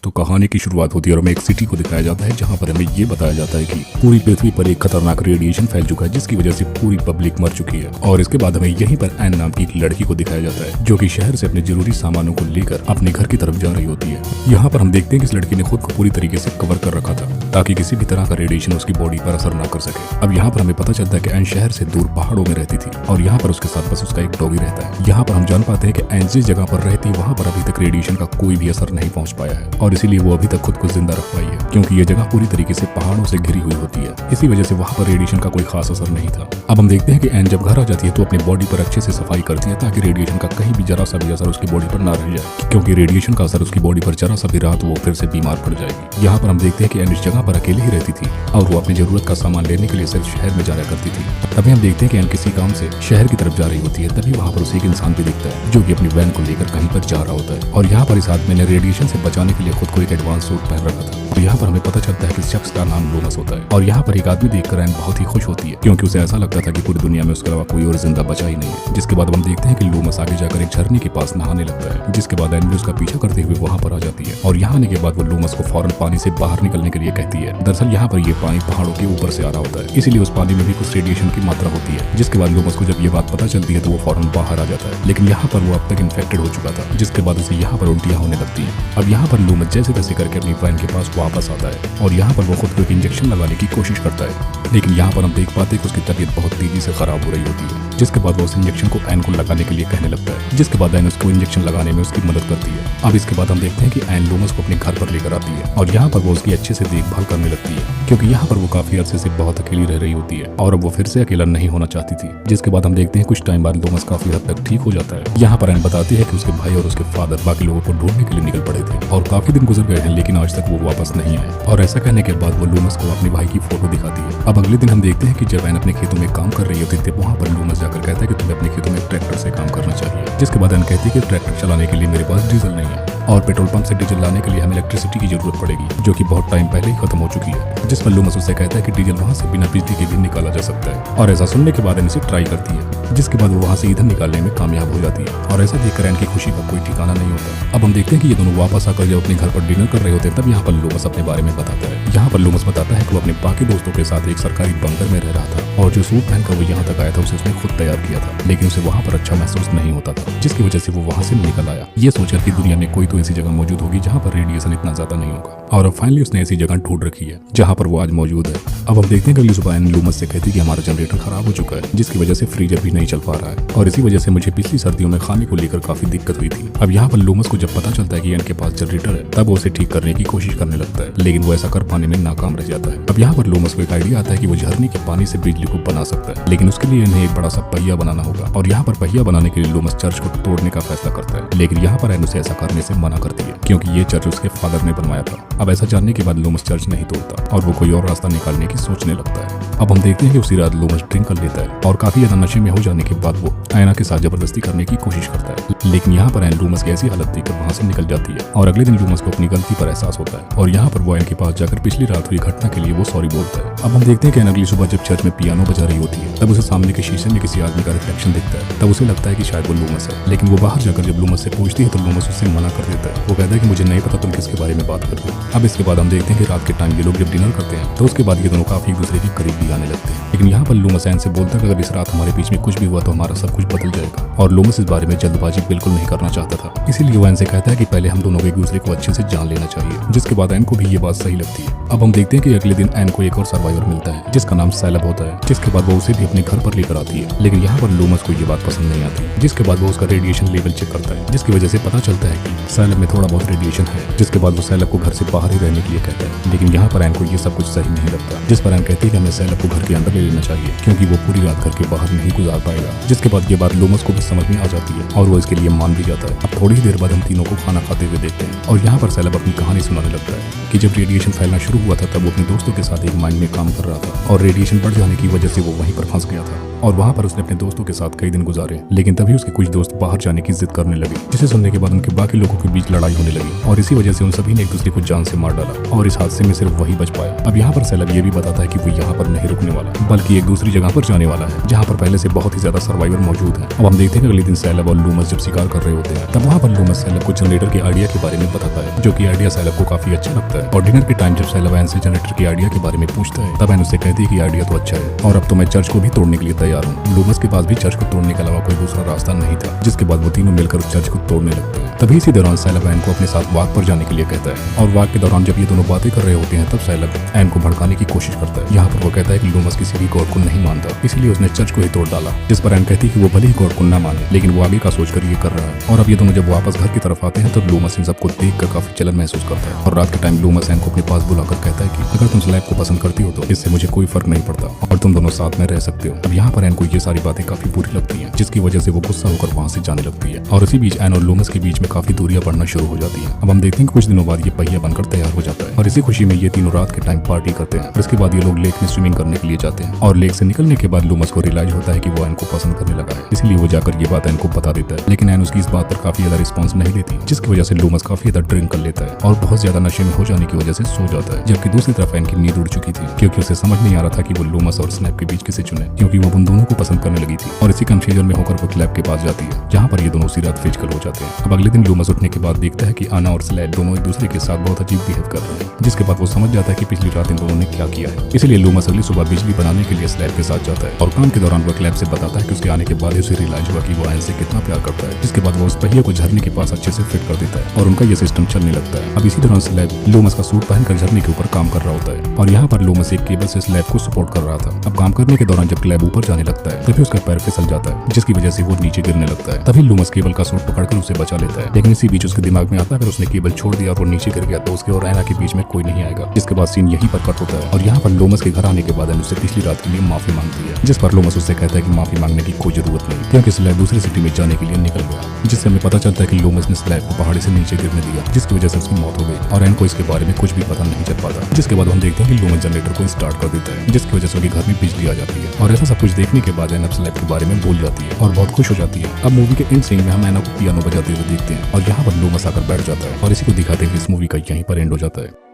तो कहानी की शुरुआत होती है और हमें एक सिटी को दिखाया जाता है जहाँ पर हमें ये बताया जाता है कि पूरी पृथ्वी पर एक खतरनाक रेडिएशन फैल चुका है जिसकी वजह से पूरी पब्लिक मर चुकी है। और इसके बाद हमें यहीं पर एन नाम की एक लड़की को दिखाया जाता है जो कि शहर से अपने जरूरी सामानों को लेकर अपने घर की तरफ जा रही होती है। यहाँ पर हम देखते हैं कि इस लड़की ने खुद को पूरी तरीके से कवर कर रखा था ताकि किसी भी तरह का रेडिएशन उसकी बॉडी पर असर न कर सके। अब यहाँ पर हमें पता चलता है कि एन शहर से दूर पहाड़ों में रहती थी और यहाँ पर उसके साथ बस उसका एक डॉगी रहता है। यहाँ पर हम जान पाते हैं कि एन जिस जगह पर रहती है वहाँ पर अभी तक रेडिएशन का कोई भी असर नहीं पहुँच पाया है और इसीलिए वो अभी तक खुद को जिंदा रख पाई है क्योंकि ये जगह पूरी तरीके से पहाड़ों से घिरी हुई होती है। इसी वजह से वहाँ पर रेडिएशन का कोई खास असर नहीं था। अब हम देखते हैं कि एन जब घर आ जाती है तो अपनी बॉडी पर अच्छे से सफाई करती है ताकि रेडिएशन का कहीं भी जरा सा भी असर उसकी बॉडी पर ना रह जाए, क्योंकि रेडिएशन का असर उसकी बॉडी पर जरा सा भी रहा तो वो फिर से बीमार पड़ जाएगी। यहाँ पर हम देखते हैं कि एन इस जगह पर अकेले ही रहती थी और वो अपनी जरूरत का सामान लेने के लिए सिर्फ शहर में जाया करती थी। तभी हम देखते हैं कि एन किसी काम से शहर की तरफ जा रही होती है। तभी वहाँ पर उसे एक इंसान भी दिखता है जो कि अपनी वैन को लेकर कहीं पर जा रहा होता है और यहाँ पर इस आदमी ने रेडिएशन से बचाने के लिए खुद को एक एडवांस सूट पहन रखा था। और यहाँ पर हमें पता चलता है कि इस शख्स का नाम लूमस होता है और यहाँ पर एक आदमी देखकर एन बहुत ही खुश होती है क्योंकि उसे ऐसा लगता था कि पूरी दुनिया में उसके अलावा कोई और जिंदा बचा ही नहीं है। जिसके बाद हम देखते हैं कि लूमस आगे जाकर एक झरने के पास नहाने लगता है, जिसके बाद एन भी उसका पीछा करते हुए वहाँ पर आ जाती है और यहाँ आने के बाद वो लूमस को फौरन पानी से बाहर निकलने के लिए कहती है। दरअसल यहाँ पर ये पानी पहाड़ों के ऊपर से आ रहा होता है, इसीलिए उस पानी में भी कुछ रेडिएशन की मात्रा होती है। जिसके बाद लूमस को जब ये बात पता चलती है तो वो फौरन बाहर आ जाता है, लेकिन यहाँ पर वो अब तक इन्फेक्टेड हो चुका था, जिसके बाद उसे यहाँ पर उल्टियाँ होने लगती है। अब यहाँ पर लूमस जैसे तैसे करके अपनी वैन के पास वापस आता है और यहाँ पर वो खुद को एक इंजेक्शन लगाने की कोशिश करता है, लेकिन यहाँ पर हम देख पाते हैं कि उसकी तबीयत बहुत तेजी से खराब हो रही होती है। जिसके बाद वो उस इंजेक्शन को एन को लगाने के लिए कहने लगता है, जिसके बाद एन उसको इंजेक्शन लगाने में उसकी मदद करती है। अब इसके बाद हम देखते हैं कि एन लूमस को अपने घर पर लेकर आती है और यहाँ पर वो उसकी अच्छे से देखभाल करने लगती है क्योंकि यहाँ पर वो काफी अरसे से बहुत अकेली रह रही होती है और अब वो फिर से अकेला नहीं होना चाहती थी। जिसके बाद हम देखते हैं कुछ टाइम बाद लूमस काफी हद तक ठीक हो जाता है। यहाँ पर एन बताती है कि उसके भाई और उसके फादर बाकी लोगों को ढूंढने के लिए निकल पड़े थे और काफी दिन गुजर गए हैं लेकिन आज तक वो वापस नहीं आए। और ऐसा कहने के बाद वो लूमस को अपने भाई की फोटो दिखाती है। अब अगले दिन हम देखते हैं कि जब एन अपने खेतों में काम कर रही होती थी वहाँ पर लूमस जाकर कहता है कि तुम्हें अपने खेतों में ट्रैक्टर से काम करना चाहिए। जिसके बाद एन कहती है कि ट्रैक्टर चलाने के लिए मेरे पास डीजल नहीं है और पेट्रोल पंप से डीजल लाने के लिए हमें इलेक्ट्रिसिटी की जरूरत पड़ेगी जो कि बहुत टाइम पहले ही खत्म हो चुकी है। जिस पर लूमस उससे कहता है कि डीजल वहाँ से बिना बिजली के भी निकाला जा सकता है और ऐसा सुनने के बाद एन इसे ट्राई करती है, जिसके बाद वो वहाँ से ईंधन निकालने में कामयाब हो जाती है और ऐसा देखकर एन की खुशी का कोई ठिकाना नहीं होता। अब हम देखते हैं कि ये दोनों वापस आकर जब अपने घर पर डिनर कर रहे होते हैं तब यहाँ पर लूमस अपने बारे में बताता है। यहाँ पर लूमस बताता है कि वो अपने बाकी दोस्तों के साथ एक सरकारी बंकर में रह रहा था और जो सूट पहनकर वो यहाँ तक आया था उसे उसने खुद तैयार किया था, लेकिन उसे वहाँ पर अच्छा महसूस नहीं होता था, जिसकी वजह से वो वहाँ से निकल आया ये सोचकर कि दुनिया में कोई तो ऐसी जगह मौजूद होगी जहाँ पर रेडिएशन इतना ज्यादा नहीं होगा। और अब फाइनली उसने ऐसी जगह ढूंढ रखी है जहाँ पर वो आज मौजूद है। अब हम देखते हैं कि अगली सुबह एन लूमस से कहती है कि हमारा जनरेटर खराब हो चुका है जिसकी वजह से फ्रीजर भी नहीं चल पा रहा है और इसी वजह से मुझे पिछली सर्दियों में खाने को लेकर काफी दिक्कत हुई थी। अब यहाँ पर लूमस को जब पता चलता है कि एन के पास जनरेटर है तब वो उसे ठीक करने की कोशिश करने लगता है, लेकिन वो ऐसा कर पाने में नाकाम रह जाता है। अब यहाँ पर लूमस को एक आइडिया आता है कि वो झरने के पानी से बिजली को बना सकता है, लेकिन उसके लिए इन्हें एक बड़ा सा पहिया बनाना होगा और यहाँ पर पहिया बनाने के लिए लूमस चर्च को तोड़ने का फैसला करता है, लेकिन यहाँ पर एन उसे ऐसा करने से मना करती है क्योंकि ये चर्च उसके फादर ने बनवाया था। अब ऐसा जानने के बाद लूमस चर्च नहीं तोड़ता और वो कोई और रास्ता निकालने की सोचने लगता है। अब हम देखते हैं कि उसी रात लूमस ड्रिंक कर लेता है और काफी ज्यादा नशे में हो जाने के बाद वो आयना के साथ जबरदस्ती करने की कोशिश करता है, लेकिन यहाँ पर एन लूमस की ऐसी हालत देखकर वहाँ से निकल जाती है और अगले दिन लूमस को अपनी गलती पर एहसास होता है और यहाँ पर वो एन के पास जाकर पिछली रात हुई घटना के लिए वो सॉरी बोलता है। अब हम देखते हैं कि एन अगली सुबह जब चर्च में पियानो बजा रही होती है तब उसे सामने के शीशे में किसी आदमी का रिफ्लेक्शन दिखता है। तब उसे लगता है कि शायद वो लूमस है, लेकिन वो बाहर जाकर जब लूमस से पूछती है तो लूमस उससे मना कर देता है। वो कहता है कि मुझे नहीं पता तुम किसके बारे में बात कर रहे हो। अब इसके बाद हम देखते हैं कि रात के टाइम ये लोग जब डिनर करते हैं तो उसके बाद ये दोनों काफी एक दूसरे के करीब भी आने लगते हैं, लेकिन यहाँ पर लूमस एन से बोलता है कि अगर इस रात हमारे बीच में कुछ भी हुआ तो हमारा सब कुछ बदल जाएगा और लूमस इस बारे में जल्दबाजी बिल्कुल नहीं करना चाहता था, इसीलिए वो एन से कहता है कि पहले हम दोनों को एक दूसरे को अच्छे से जान लेना चाहिए। जिसके बाद एन को भी ये बात सही लगती है। अब हम देखते हैं कि अगले दिन एन को एक और सर्वाइवर मिलता है जिसका नाम सैलब होता है, जिसके बाद वो उसे भी अपने घर पर लेकर आती है, लेकिन यहाँ पर लूमस को ये बात पसंद नहीं आती। जिसके बाद वो उसका रेडिएशन लेवल चेक करता है जिसकी वजह से पता चलता है कि सैलब में थोड़ा बहुत रेडिएशन है। जिसके बाद वो सैलब को घर से बाहर ही रहने के लिए कहता है, लेकिन यहाँ पर एन को ये सब कुछ सही नहीं लगता। जिस पर एन कहती है कि हमें सैलब को घर के अंदर ले लेना चाहिए क्योंकि वो पूरी रात घर के बाहर नहीं गुजार पाएगा। जिसके बाद ये बात लूमस को भी समझ में आ जाती है और वो इसके लिए मान भी जाता है। अब थोड़ी ही देर बाद हम तीनों को खाना खाते हुए देखते हैं और यहाँ पर सैलब अपनी कहानी सुनाने लगता है कि जब रेडिएशन फैलना शुरू हुआ था तब वो अपने दोस्तों के साथ एक माइन में काम कर रहा था और रेडिएशन बढ़ जाने की वजह से वो वहीं पर फंस गया था और वहाँ पर उसने अपने दोस्तों के साथ कई दिन गुजारे, लेकिन तभी उसके कुछ दोस्त बाहर जाने की जिद करने लगे, जिसे सुनने के बाद उनके बाकी लोगों के बीच लड़ाई होने लगी और इसी वजह से उन सभी ने एक दूसरे को जान से मार डाला और इस हादसे में सिर्फ वही बच पाया। अब यहाँ पर सैलब ये भी बताता है कि वो यहाँ पर नहीं रुकने वाला बल्कि एक दूसरी जगह पर जाने वाला है जहाँ पर पहले से बहुत ही ज्यादा सर्वाइवर मौजूद है। अब हम देखते हैं अगले दिन सैलब और लूमस जब शिकार कर रहे होते हैं तब वहाँ पर लूमस सैलब को जनरेटर के आइडिया के बारे में बताता है, जो कि आइडिया सैलब को काफी अच्छा लगता है। और डिनर के टाइम जब सैलब एन से जनरेटर के आइडिया के बारे में पूछता है तब एन उससे कहती है कि आइडिया तो अच्छा है और अब तो मैं चर्च को भी तोड़ने के लिए तैयार हूँ। लूमस के पास भी चर्च को तोड़ने के अलावा कोई दूसरा रास्ता नहीं था, जिसके बाद वो तीनों मिलकर उस चर्च को तोड़ने लगते हैं। तभी इसी दौरान सैलब एन को अपने साथ वॉक पर जाने के लिए कहता है और वॉक के दौरान जब ये दोनों बातें कर रहे होते हैं तब सैलब एन को भड़काने की कोशिश करता है। यहाँ पर वो कहता है कि लूमस किसी भी गॉड को नहीं मानता, इसलिए उसने चर्च को ही तोड़ डाला, जिस पर एन कहती है कि वो भले ही गॉड को न माने लेकिन वो आगे का सोचकर ये कर रहा है। और अब ये दोनों जब वापस घर की तरफ आते हैं तब लूमस इन सबको देखकर काफी जलन महसूस करता है और रात के टाइम लूमस एन को अपने पास बुलाकर कहता है कि अगर तुम स्लैब को पसंद करती हो तो इससे मुझे कोई फर्क नहीं पड़ता और तुम दोनों साथ में रह सकते हो। अब यहाँ पर एन को ये सारी बातें काफी बुरी लगती हैं, जिसकी वजह से वो गुस्सा होकर वहाँ से जाने लगती है और इसी बीच एन और लूमस के बीच में काफी दूरियां बढ़ना शुरू हो जाती है। अब हम देखते हैं कि कुछ दिनों बाद ये पहिया बनकर तैयार हो जाता है और इसी खुशी में ये तीनों रात के टाइम पार्टी करते हैं और इसके बाद ये लोग लेक में स्विमिंग करने के लिए जाते हैं और लेक से निकलने के बाद लूमस को रियलाइज होता है कि वो एन को पसंद करने लगा है, इसलिए वो जाकर ये बात एन को बता देता है। लेकिन एन उसकी इस बात पर काफी ज्यादा रिस्पॉन्स नहीं देती, जिसकी वजह से लूमस काफी ज्यादा ड्रिंक कर लेता है और बहुत ज्यादा नशे में हो जाने की वजह से सो जाता है। जबकि दूसरी तरफ एन की नींद उड़ चुकी थी क्योंकि उसे समझ नहीं आ रहा था कि वो लूमस और स्नैप के बीच किसे चुने, क्योंकि वो उन दोनों को पसंद करने लगी थी। और इसी कंफ्यूजन में होकर वो स्लैब के पास जाती है जहाँ पर ये दोनों उसी रात फिजिकल हो जाते हैं। अब अगले दिन लूमस उठने के बाद देखता है कि आना और स्लैब दोनों एक दूसरे के साथ बहुत अजीब बिहेव कर रहे हैं, जिसके बाद वो समझ जाता है कि पिछली रात इन दोनों ने क्या किया है। इसलिए लूमस अगली सुबह बिजली बनाने के लिए स्लैब के साथ जाता है और काम के दौरान वो स्लैब से बताता है कि उसके आने के बाद उसे रियलाइज हुआ कि वो एन से कितना प्यार करता है, जिसके बाद वो उस पहिए को झरने के पास अच्छे से फिट कर देता है और उनका ये सिस्टम चलने लगता है। अब इसी दौरान स्लैब लूमस का सूट पहनकर झरने के ऊपर काम कर रहा होता है और यहाँ पर लूमस एक केबल से स्लैब को सपोर्ट कर रहा था। अब काम करने के दौरान जब स्लैब ऊपर जाने लगता है तभी उसका पैर फिसल जाता है, जिसकी वजह से वो नीचे गिरने लगता है। तभी लूमस केबल का सूट पकड़कर उसे बचा लेता है, लेकिन इसी बीच उसके दिमाग में आता है अगर उसने केबल छोड़ दिया और वो नीचे गिर गया तो उसके और एना के बीच में कोई नहीं आएगा। जिसके बाद सीन यहीं पर कट होता है और यहाँ पर लूमस के घर आने के बाद उससे पिछली रात के लिए माफी मांगती है, जिस पर लूमस उससे कहता है कि माफी मांगने की कोई जरूरत नहीं क्योंकि स्लैब दूसरी सिटी में जाने के लिए निकल गया, जिससे हमें पता चलता है कि लूमस ने स्लैब को पहाड़ी से नीचे गिरने दिया, जिसकी वजह से उसकी मौत हो गई और एन को इसके बारे में कुछ भी पता नहीं चल पाता। जिसके बाद हम देखते हैं कि लूमस जनरेटर को स्टार्ट कर देता है, जिसकी वजह से उनके घर में बिजली आ जाती है और ऐसा सब कुछ देखने के बाद एन अब स्लैब के बारे में बोल जाती है और बहुत खुश हो जाती है। अब मूवी के एंड सीन में हम एना को पियानो बजाते हुए देखते हैं और यहाँ पर लूमस आकर बैठ जाता है और इसी को दिखाते हुए इस मूवी का यहीं पर एंड हो जाता है।